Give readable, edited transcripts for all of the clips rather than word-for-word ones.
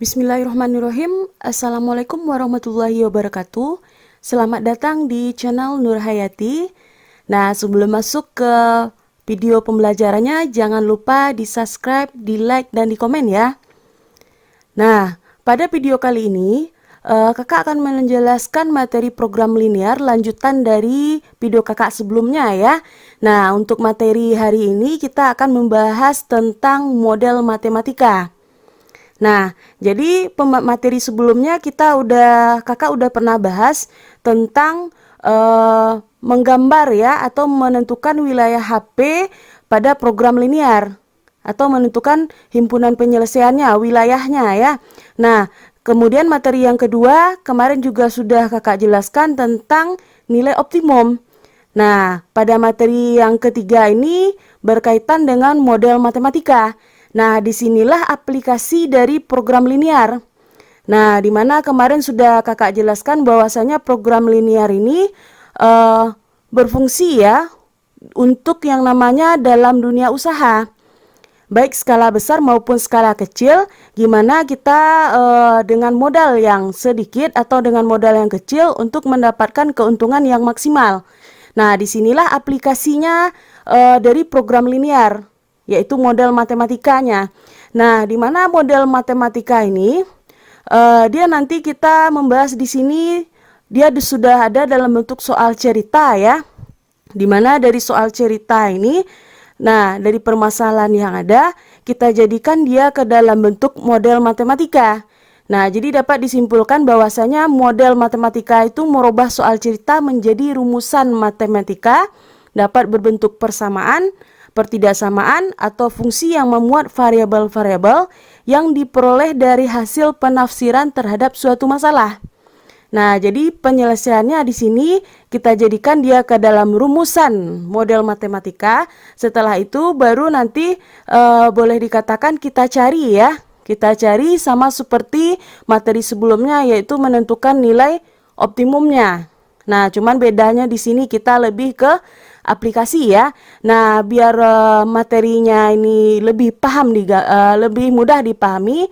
Bismillahirrahmanirrahim. Assalamualaikum warahmatullahi wabarakatuh. Selamat datang di channel Nur Hayati. Nah, sebelum masuk ke video pembelajarannya, jangan lupa di subscribe, di like, dan di komen ya. Nah, pada video kali ini, kakak akan menjelaskan materi program linear lanjutan dari video kakak sebelumnya ya. Nah, untuk materi hari ini kita akan membahas tentang model matematika. Nah, jadi materi sebelumnya kakak udah pernah bahas tentang menggambar ya atau menentukan wilayah HP pada program linear atau menentukan himpunan penyelesaiannya, wilayahnya ya. Nah, kemudian materi yang kedua kemarin juga sudah kakak jelaskan tentang nilai optimum. Nah, pada materi yang ketiga ini berkaitan dengan model matematika. Nah, disinilah aplikasi dari program linear. Nah, di mana kemarin sudah kakak jelaskan bahwasanya program linear ini berfungsi ya untuk yang namanya dalam dunia usaha. Baik skala besar maupun skala kecil, gimana kita dengan modal yang sedikit atau dengan modal yang kecil untuk mendapatkan keuntungan yang maksimal. Nah, disinilah aplikasinya dari program linear, yaitu model matematikanya. Nah, di mana model matematika ini, dia nanti kita membahas di sini, dia sudah ada dalam bentuk soal cerita ya. Di mana dari soal cerita ini, nah dari permasalahan yang ada, kita jadikan dia ke dalam bentuk model matematika. Nah, jadi dapat disimpulkan bahwasanya model matematika itu merubah soal cerita menjadi rumusan matematika, dapat berbentuk persamaan, pertidaksamaan, atau fungsi yang memuat variabel-variabel yang diperoleh dari hasil penafsiran terhadap suatu masalah. Nah, jadi penyelesaiannya di sini kita jadikan dia ke dalam rumusan model matematika. Setelah itu baru nanti boleh dikatakan kita cari ya. Kita cari sama seperti materi sebelumnya, yaitu menentukan nilai optimumnya. Nah, cuman bedanya di sini kita lebih ke aplikasi ya. Nah, biar materinya ini lebih lebih mudah dipahami.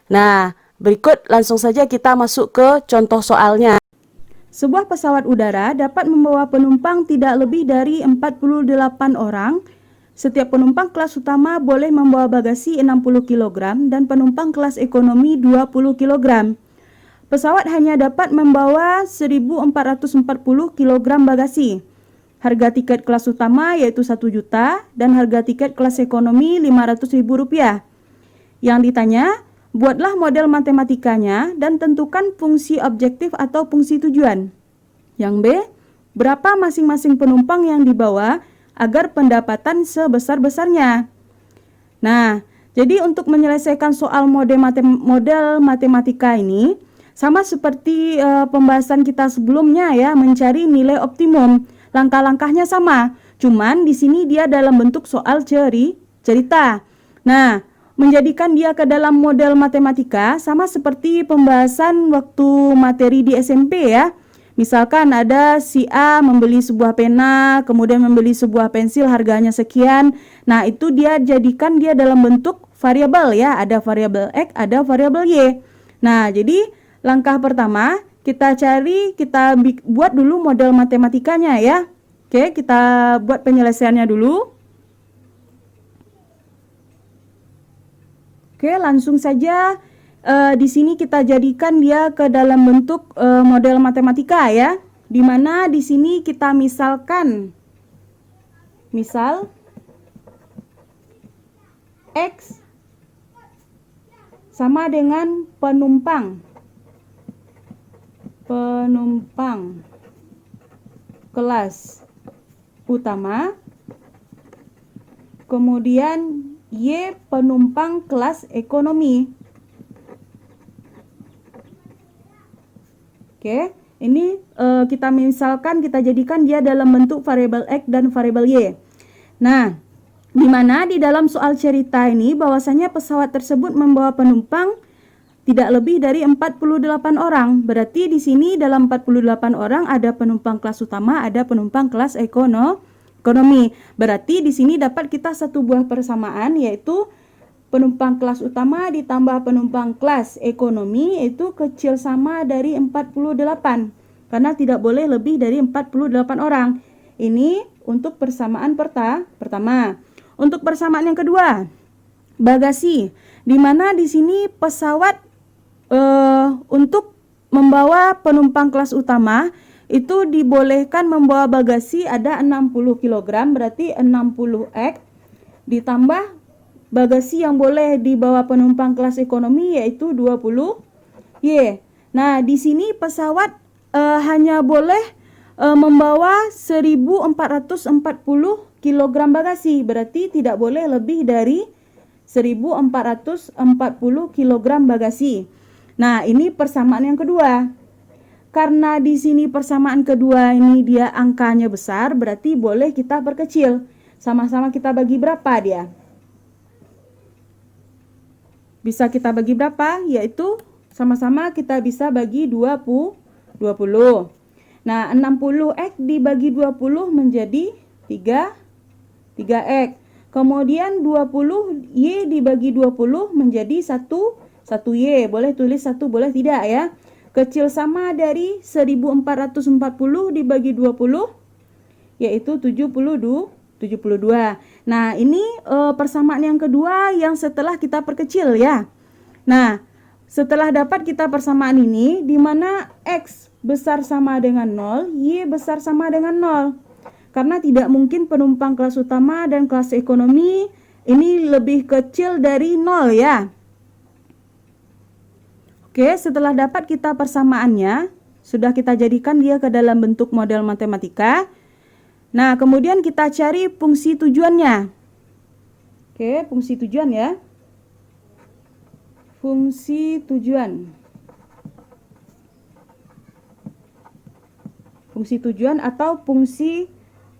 Nah, berikut langsung saja kita masuk ke contoh soalnya. Sebuah pesawat udara dapat membawa penumpang tidak lebih dari 48 orang. Setiap penumpang kelas utama boleh membawa bagasi 60 kg dan penumpang kelas ekonomi 20 kg. Pesawat hanya dapat membawa 1440 kg bagasi. Harga tiket kelas utama yaitu 1 juta dan harga tiket kelas ekonomi Rp500.000. Yang ditanya, buatlah model matematikanya dan tentukan fungsi objektif atau fungsi tujuan. Yang B, berapa masing-masing penumpang yang dibawa agar pendapatan sebesar-besarnya. Nah, jadi untuk menyelesaikan soal model matematika ini sama seperti pembahasan kita sebelumnya ya, mencari nilai optimum. Langkah-langkahnya sama, cuman di sini dia dalam bentuk soal cerita. Nah, menjadikan dia ke dalam model matematika sama seperti pembahasan waktu materi di SMP ya. Misalkan ada si A membeli sebuah pena, kemudian membeli sebuah pensil harganya sekian. Nah, itu dia jadikan dia dalam bentuk variabel ya, ada variabel X, ada variabel Y. Nah, jadi langkah pertama kita buat dulu model matematikanya ya. Oke, kita buat penyelesaiannya dulu. Oke, langsung saja di sini kita jadikan dia ke dalam bentuk model matematika ya. Di mana di sini kita misalkan misal X sama dengan penumpang kelas utama, kemudian Y penumpang kelas ekonomi. Oke, ini kita jadikan dia dalam bentuk variabel X dan variabel Y. Nah, di mana di dalam soal cerita ini bahwasanya pesawat tersebut membawa penumpang tidak lebih dari 48 orang. Berarti di sini dalam 48 orang ada penumpang kelas utama, ada penumpang kelas ekonomi. Berarti di sini dapat kita satu buah persamaan, yaitu penumpang kelas utama ditambah penumpang kelas ekonomi itu kecil sama dari 48 karena tidak boleh lebih dari 48 orang. Ini untuk persamaan pertama. Untuk persamaan yang kedua, bagasi, di mana di sini pesawat untuk membawa penumpang kelas utama itu dibolehkan membawa bagasi ada 60 kg, berarti 60 X ditambah bagasi yang boleh dibawa penumpang kelas ekonomi yaitu 20 Y. Nah, di sini pesawat hanya boleh membawa 1440 kg bagasi, berarti tidak boleh lebih dari 1440 kg bagasi. Nah, ini persamaan yang kedua. Karena di sini persamaan kedua ini dia angkanya besar, berarti boleh kita perkecil. Sama-sama kita bagi berapa dia? Bisa kita bagi berapa? Yaitu sama-sama kita bisa bagi 20. Nah, 60X dibagi 20 menjadi 3X. Kemudian 20Y dibagi 20 menjadi 1Y. Boleh tulis 1, boleh tidak ya. Kecil sama dari 1440 dibagi 20 yaitu 72. Nah, ini persamaan yang kedua yang setelah kita perkecil ya. Nah, setelah dapat kita persamaan ini, di mana X besar sama dengan 0, Y besar sama dengan 0. Karena tidak mungkin penumpang kelas utama dan kelas ekonomi ini lebih kecil dari 0 ya. Oke, setelah dapat kita persamaannya, sudah kita jadikan dia ke dalam bentuk model matematika. Nah, kemudian kita cari fungsi tujuannya. Oke, fungsi tujuan ya. Fungsi tujuan. Fungsi tujuan atau fungsi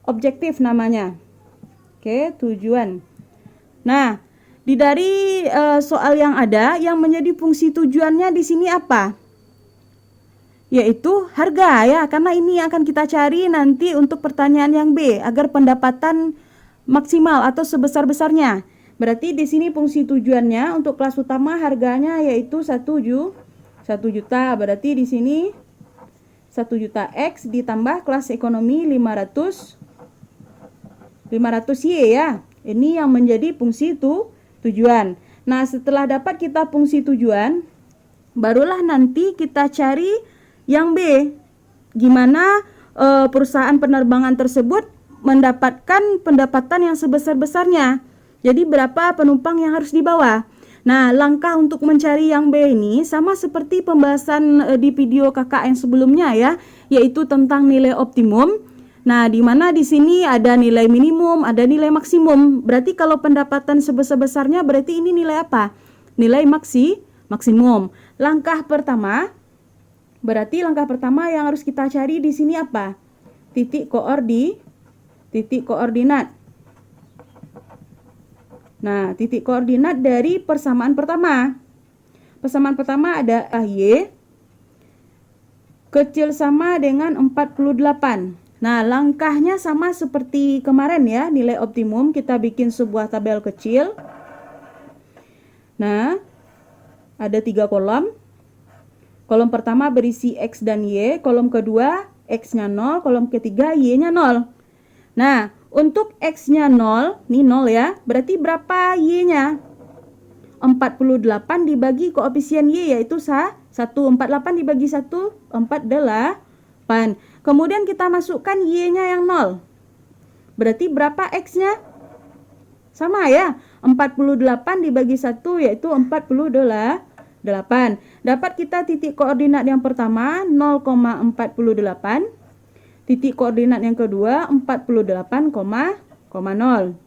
objektif namanya. Oke, tujuan. Nah, dari soal yang ada, yang menjadi fungsi tujuannya di sini apa? Yaitu harga ya, karena ini akan kita cari nanti untuk pertanyaan yang B, agar pendapatan maksimal atau sebesar-besarnya. Berarti di sini fungsi tujuannya untuk kelas utama harganya yaitu 1 juta. Berarti di sini 1 juta X ditambah kelas ekonomi 500 Y ya. Ini yang menjadi fungsi tujuan. Nah, setelah dapat kita fungsi tujuan, barulah nanti kita cari yang B. Gimana perusahaan penerbangan tersebut mendapatkan pendapatan yang sebesar-besarnya. Jadi berapa penumpang yang harus dibawa. Nah, langkah untuk mencari yang B ini sama seperti pembahasan di video KKN sebelumnya ya, yaitu tentang nilai optimum. Nah, di mana di sini ada nilai minimum, ada nilai maksimum. Berarti kalau pendapatan sebesar-besarnya berarti ini nilai apa? Nilai maksimum. Langkah pertama yang harus kita cari di sini apa? Titik koordinat. Nah, titik koordinat dari persamaan pertama. Persamaan pertama ada Y kecil sama dengan 48. Nah, langkahnya sama seperti kemarin ya, nilai optimum. Kita bikin sebuah tabel kecil. Nah, ada 3 kolom. Kolom pertama berisi X dan Y, kolom kedua X-nya 0, kolom ketiga Y-nya 0. Nah, untuk X-nya 0, ini 0 ya, berarti berapa Y-nya? 48 dibagi koefisien Y yaitu 1. 48 dibagi 1, 48. Kemudian kita masukkan Y-nya yang 0. Berarti berapa X-nya? Sama ya, 48 dibagi 1 yaitu 48. Dapat kita titik koordinat yang pertama 0,48. Titik koordinat yang kedua 48,0.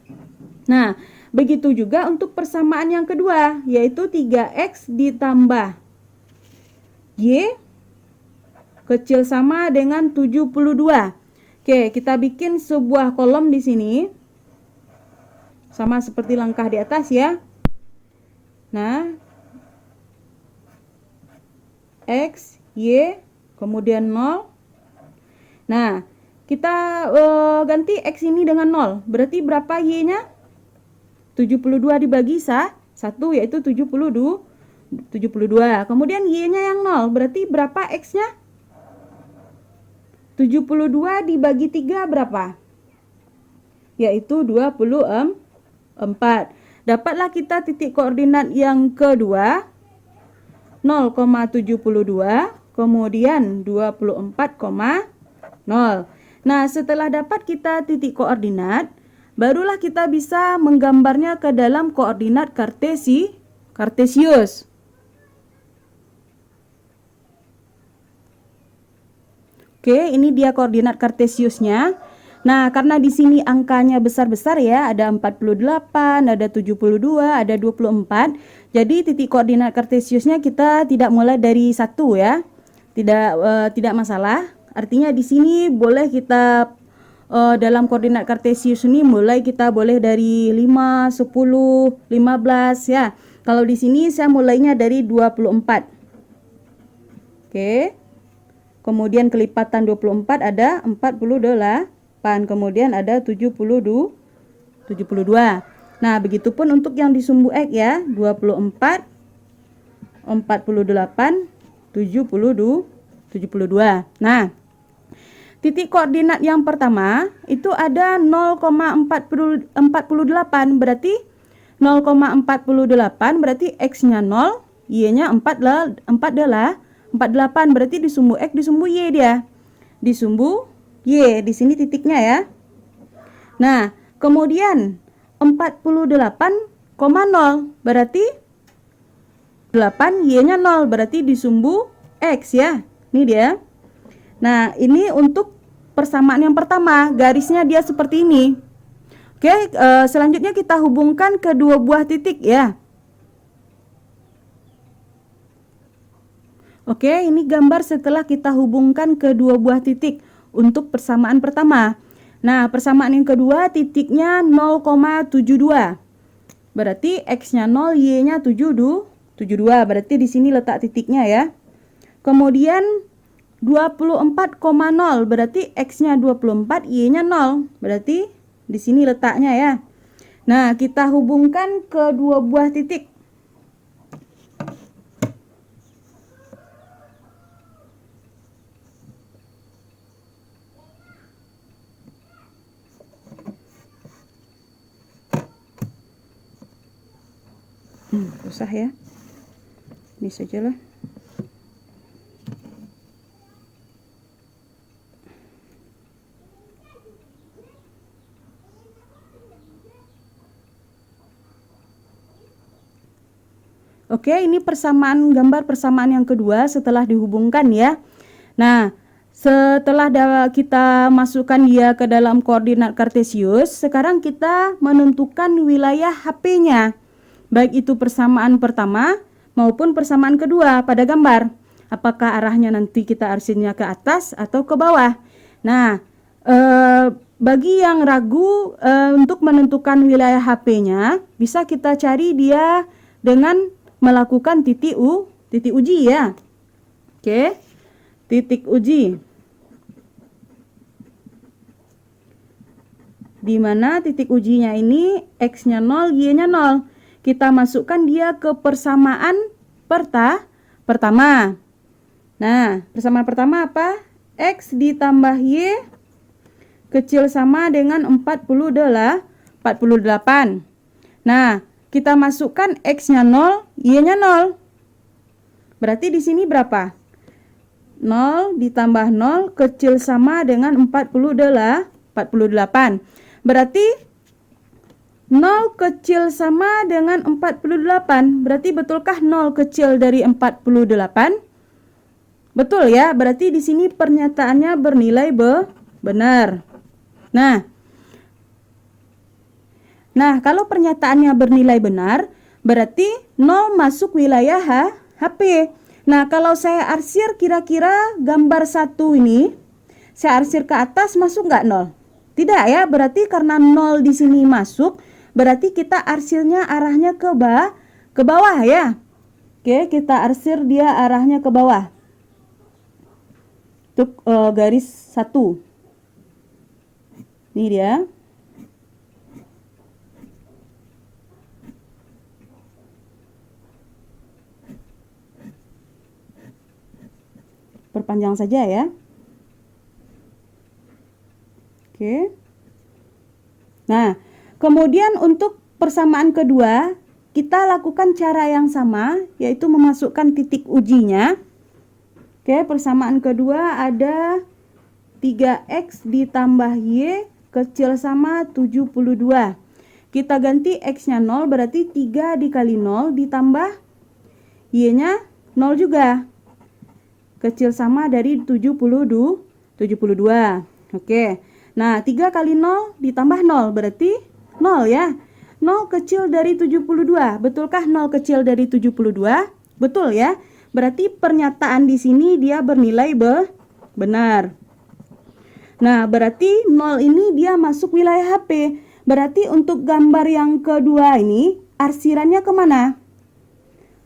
Nah, begitu juga untuk persamaan yang kedua, yaitu 3X ditambah Y kecil sama dengan 72. Oke, kita bikin sebuah kolom di sini. Sama seperti langkah di atas ya. Nah, X, Y, kemudian 0. Nah, kita ganti X ini dengan 0. Berarti berapa Y-nya? 72 dibagi 1. 1 yaitu 72. Kemudian Y-nya yang 0, berarti berapa X-nya? 72 dibagi 3 berapa? Yaitu 24. Dapatlah kita titik koordinat yang kedua, 0,72, kemudian 24,0. Nah, setelah dapat kita titik koordinat, barulah kita bisa menggambarnya ke dalam koordinat kartesius. Oke, ini dia koordinat kartesiusnya. Nah, karena di sini angkanya besar-besar ya, ada 48, ada 72, ada 24. Jadi titik koordinat kartesiusnya kita tidak mulai dari 1 ya. Tidak masalah. Artinya di sini boleh kita dalam koordinat kartesius ini kita boleh dari 5, 10, 15 ya. Kalau di sini saya mulainya dari 24. Oke. Kemudian kelipatan 24 ada 48, kemudian ada 72. Nah, begitupun untuk yang di sumbu X ya, 24, 48, 72. Nah, titik koordinat yang pertama itu ada 0,48, berarti 0,48 berarti X-nya 0, Y-nya 4 adalah 48, berarti di sumbu X, di sumbu Y dia. Di sumbu Y, di sini titiknya ya. Nah, kemudian 48,0 berarti 8, Y-nya 0, berarti di sumbu X ya. Ini dia. Nah, ini untuk persamaan yang pertama, garisnya dia seperti ini. Oke, selanjutnya kita hubungkan kedua buah titik ya. Oke, ini gambar setelah kita hubungkan kedua buah titik untuk persamaan pertama. Nah, persamaan yang kedua titiknya 0,72. Berarti X-nya 0, Y-nya 72. Berarti di sini letak titiknya ya. Kemudian 24,0 berarti X-nya 24, Y-nya 0. Berarti di sini letaknya ya. Nah, kita hubungkan kedua buah titik. Susah ya. Ini sajalah. Oke, ini gambar persamaan yang kedua setelah dihubungkan ya. Nah, setelah kita masukkan dia ke dalam koordinat kartesius, sekarang kita menentukan wilayah HP-nya. Baik itu persamaan pertama maupun persamaan kedua pada gambar. Apakah arahnya nanti kita arsirnya ke atas atau ke bawah. Nah, bagi yang ragu untuk menentukan wilayah HP-nya, bisa kita cari dia dengan melakukan titik uji ya. Oke, titik uji. Di mana titik ujinya ini X-nya 0, Y-nya 0. Kita masukkan dia ke persamaan pertama. Nah, persamaan pertama apa? X ditambah Y kecil sama dengan 48. Nah, kita masukkan X-nya 0, Y-nya 0. Berarti di sini berapa? 0 ditambah 0 kecil sama dengan 48. Berarti 0 kecil sama dengan 48. Berarti betulkah 0 kecil dari 48? Betul ya, berarti di sini pernyataannya bernilai benar. Nah, kalau pernyataannya bernilai benar, berarti 0 masuk wilayah HP. Nah, kalau saya arsir kira-kira gambar 1 ini, saya arsir ke atas masuk nggak 0? Tidak ya, berarti karena 0 di sini masuk, berarti kita arsirnya arahnya ke bawah ya. Oke, kita arsir dia arahnya ke bawah. Untuk garis 1. Ini dia. diperpanjang saja ya. Oke. Nah, kemudian untuk persamaan kedua, kita lakukan cara yang sama, yaitu memasukkan titik ujinya. Oke, persamaan kedua ada 3x ditambah y kecil sama 72. Kita ganti x-nya 0, berarti 3 dikali 0 ditambah y-nya 0 juga. Kecil sama dari 72. Oke. Nah, 3 kali 0 ditambah 0 berarti 0 ya. 0 kecil dari 72. Betulkah 0 kecil dari 72? Betul ya. Berarti pernyataan di sini dia bernilai benar. Nah, berarti 0 ini dia masuk wilayah HP. Berarti untuk gambar yang kedua ini arsirannya kemana?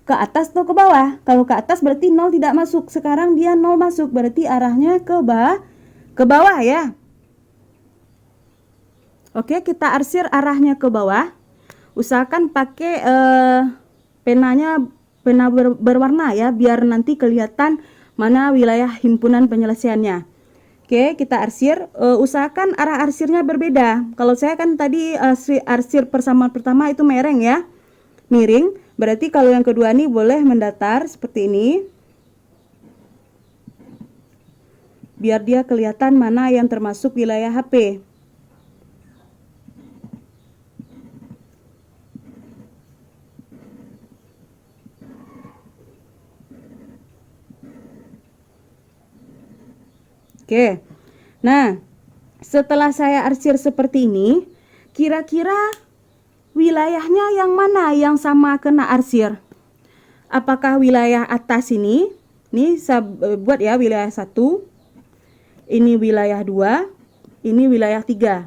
Ke atas atau ke bawah? Kalau ke atas berarti 0 tidak masuk. Sekarang dia 0 masuk. Berarti arahnya ke bawah ya. Oke, kita arsir arahnya ke bawah. Usahakan pakai pena berwarna ya, biar nanti kelihatan mana wilayah himpunan penyelesaiannya. Oke, kita arsir. Usahakan arah arsirnya berbeda. Kalau saya kan tadi arsir persamaan pertama itu miring ya, miring. Berarti kalau yang kedua ini boleh mendatar seperti ini, biar dia kelihatan mana yang termasuk wilayah HP. Oke, nah setelah saya arsir seperti ini, kira-kira wilayahnya yang mana yang sama kena arsir? Apakah wilayah atas ini saya buat ya, wilayah 1, ini wilayah 2, ini wilayah 3.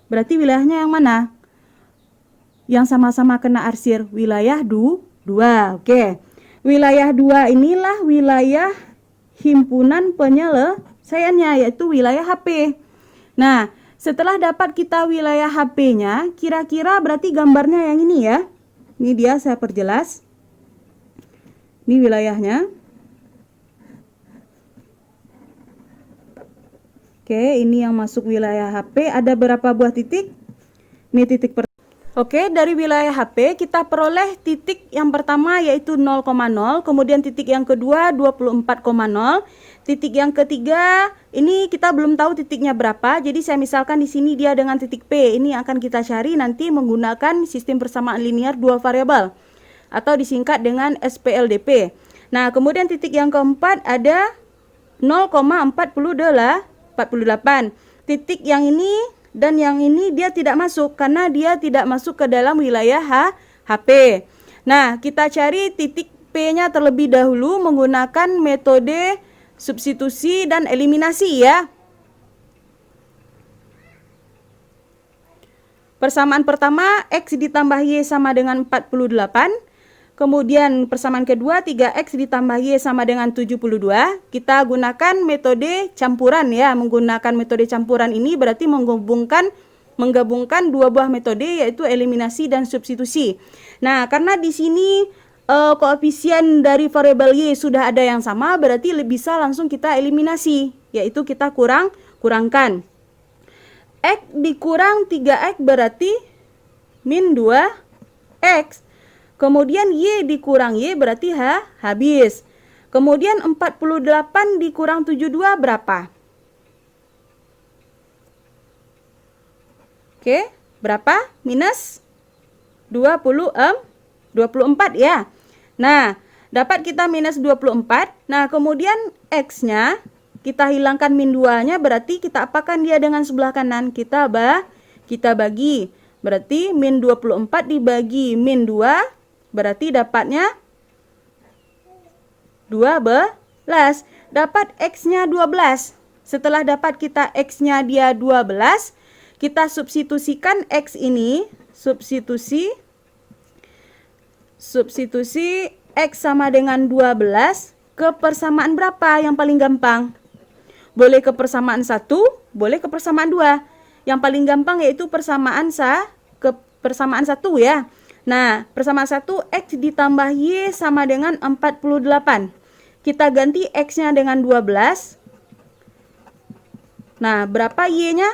Berarti wilayahnya yang mana? Yang sama-sama kena arsir, wilayah 2. Oke, wilayah 2 inilah wilayah himpunan penyelesaiannya, yaitu wilayah HP. Nah, setelah dapat kita wilayah HP-nya, kira-kira berarti gambarnya yang ini ya. Ini dia, saya perjelas. Ini wilayahnya. Oke, ini yang masuk wilayah HP. Ada berapa buah titik? Ini titik pertama. Oke, dari wilayah HP kita peroleh titik yang pertama yaitu 0,0, kemudian titik yang kedua 24,0, titik yang ketiga ini kita belum tahu titiknya berapa, jadi saya misalkan di sini dia dengan titik P. Ini akan kita cari nanti menggunakan sistem persamaan linear dua variabel atau disingkat dengan SPLDP. Nah, kemudian titik yang keempat ada 0,48. Titik yang ini dan yang ini dia tidak masuk karena dia tidak masuk ke dalam wilayah HP. Nah, kita cari titik P-nya terlebih dahulu menggunakan metode substitusi dan eliminasi ya. Persamaan pertama, X ditambah Y sama dengan 48. Kemudian persamaan kedua 3x ditambah y sama dengan 72. Kita gunakan metode campuran ya. Menggunakan metode campuran ini berarti menggabungkan dua buah metode yaitu eliminasi dan substitusi. Nah, karena di sini koefisien dari variabel y sudah ada yang sama, berarti bisa langsung kita eliminasi, yaitu kita kurangkan. X dikurang 3x berarti min 2x. Kemudian Y dikurang Y berarti habis. Kemudian 48 dikurang 72 berapa? Oke, berapa? Minus 24 ya. Nah, dapat kita minus 24. Nah, kemudian X-nya kita hilangkan min 2-nya, berarti kita apakan dia dengan sebelah kanan? Kita bagi. Berarti min 24 dibagi min 2. Berarti dapatnya 12. Dapat X-nya 12. Setelah dapat kita X-nya dia 12, kita substitusikan X ini. Substitusi X sama dengan 12 ke persamaan berapa yang paling gampang? Boleh ke persamaan 1, boleh ke persamaan 2. Yang paling gampang yaitu persamaan 1 ya. Nah, persamaan 1 X ditambah Y sama dengan 48. kita ganti X-nya dengan 12. Nah, berapa Y-nya?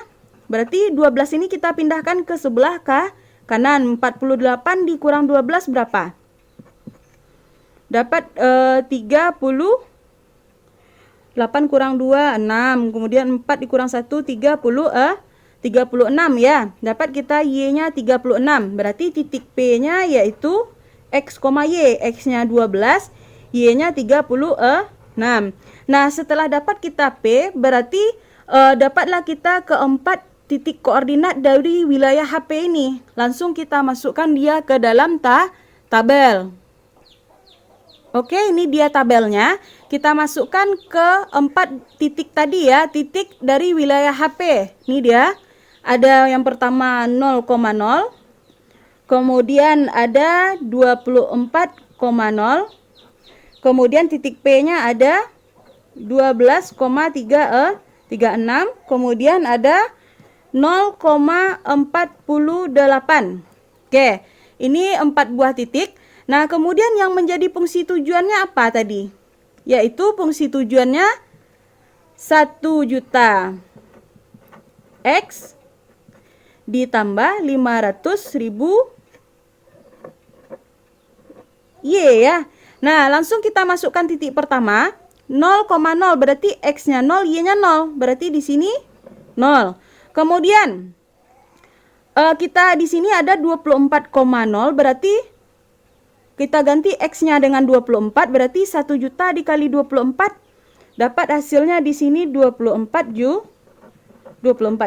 Berarti 12 ini kita pindahkan ke sebelah kanan. 48 dikurang 12 berapa? Dapat 38 kurang 2, 6. Kemudian 4 dikurang 1, 36 ya. Dapat kita Y-nya 36. Berarti titik P-nya yaitu X, Y. X-nya 12, Y-nya 36. Nah, setelah dapat kita P, berarti dapatlah kita keempat titik koordinat dari wilayah HP ini. Langsung kita masukkan dia ke dalam tabel. Oke, ini dia tabelnya. Kita masukkan ke 4 titik tadi ya, titik dari wilayah HP. Ini dia. Ada yang pertama 0,0. Kemudian ada 24,0. Kemudian titik P-nya ada 12,36. Kemudian ada 0,48. Oke, ini 4 buah titik. Nah, kemudian yang menjadi fungsi tujuannya apa tadi? Yaitu fungsi tujuannya 1 juta X ditambah 500.000 Y ya. Nah, langsung kita masukkan titik pertama. 0,0 berarti X-nya 0, Y-nya 0. Berarti di sini 0. Kemudian kita di sini ada 24,0 berarti kita ganti X-nya dengan 24, berarti 1 juta dikali 24. Dapat hasilnya di sini 24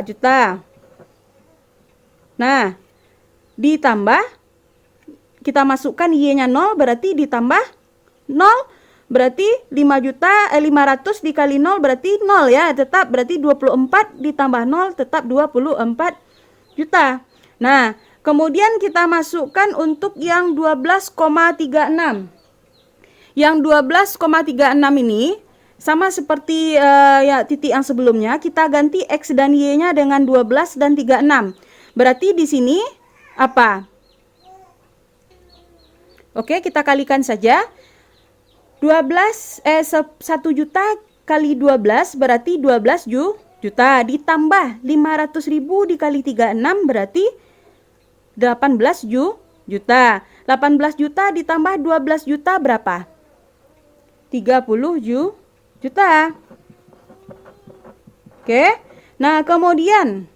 juta. Nah, ditambah, kita masukkan Y-nya 0, berarti ditambah 0, berarti 500 dikali 0 berarti 0 ya, tetap berarti 24 ditambah 0 tetap 24 juta. Nah, kemudian kita masukkan untuk yang 12,36. Yang 12,36 ini sama seperti ya titik yang sebelumnya, kita ganti X dan Y-nya dengan 12 dan 36. Berarti di sini apa? Oke, kita kalikan saja. 1 juta kali 12 berarti 12 juta ditambah 500.000 dikali 36 berarti 18 juta. 18 juta ditambah 12 juta berapa? 30 juta. Oke. Nah, kemudian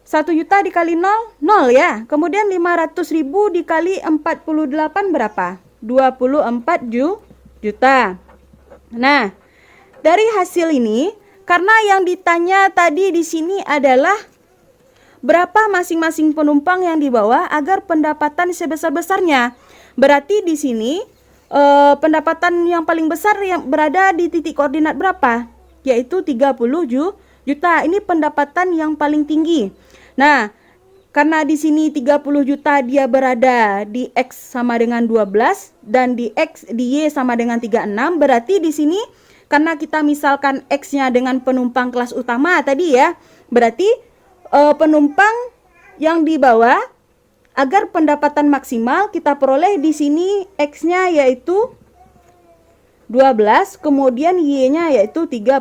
1 juta dikali 0, 0 ya. Kemudian 500.000 dikali 48 berapa? 24 juta. Nah, dari hasil ini, karena yang ditanya tadi di sini adalah berapa masing-masing penumpang yang dibawa agar pendapatan sebesar-besarnya. Berarti di sini pendapatan yang paling besar yang berada di titik koordinat berapa? Yaitu 30 juta. Ini pendapatan yang paling tinggi. Nah, karena di sini 30 juta dia berada di X sama dengan 12 dan di Y sama dengan 36, berarti di sini karena kita misalkan X-nya dengan penumpang kelas utama tadi ya, berarti penumpang yang dibawa agar pendapatan maksimal kita peroleh di sini X-nya yaitu 12, kemudian Y-nya yaitu 36.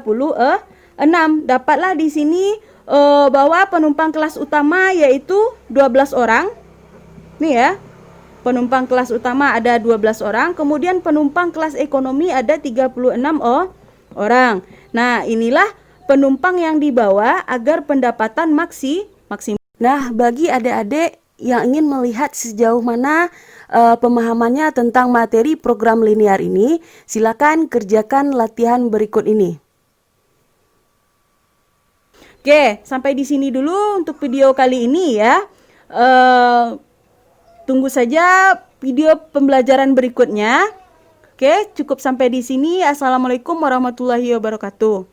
Dapatlah di sini bahwa penumpang kelas utama yaitu 12 orang. Nih ya. Penumpang kelas utama ada 12 orang, kemudian penumpang kelas ekonomi ada 36 orang. Nah, inilah penumpang yang dibawa agar pendapatan maksimal. Nah, bagi adik-adik yang ingin melihat sejauh mana pemahamannya tentang materi program linear ini, silakan kerjakan latihan berikut ini. Oke, sampai di sini dulu untuk video kali ini ya. Tunggu saja video pembelajaran berikutnya. Oke, cukup sampai di sini. Assalamualaikum warahmatullahi wabarakatuh.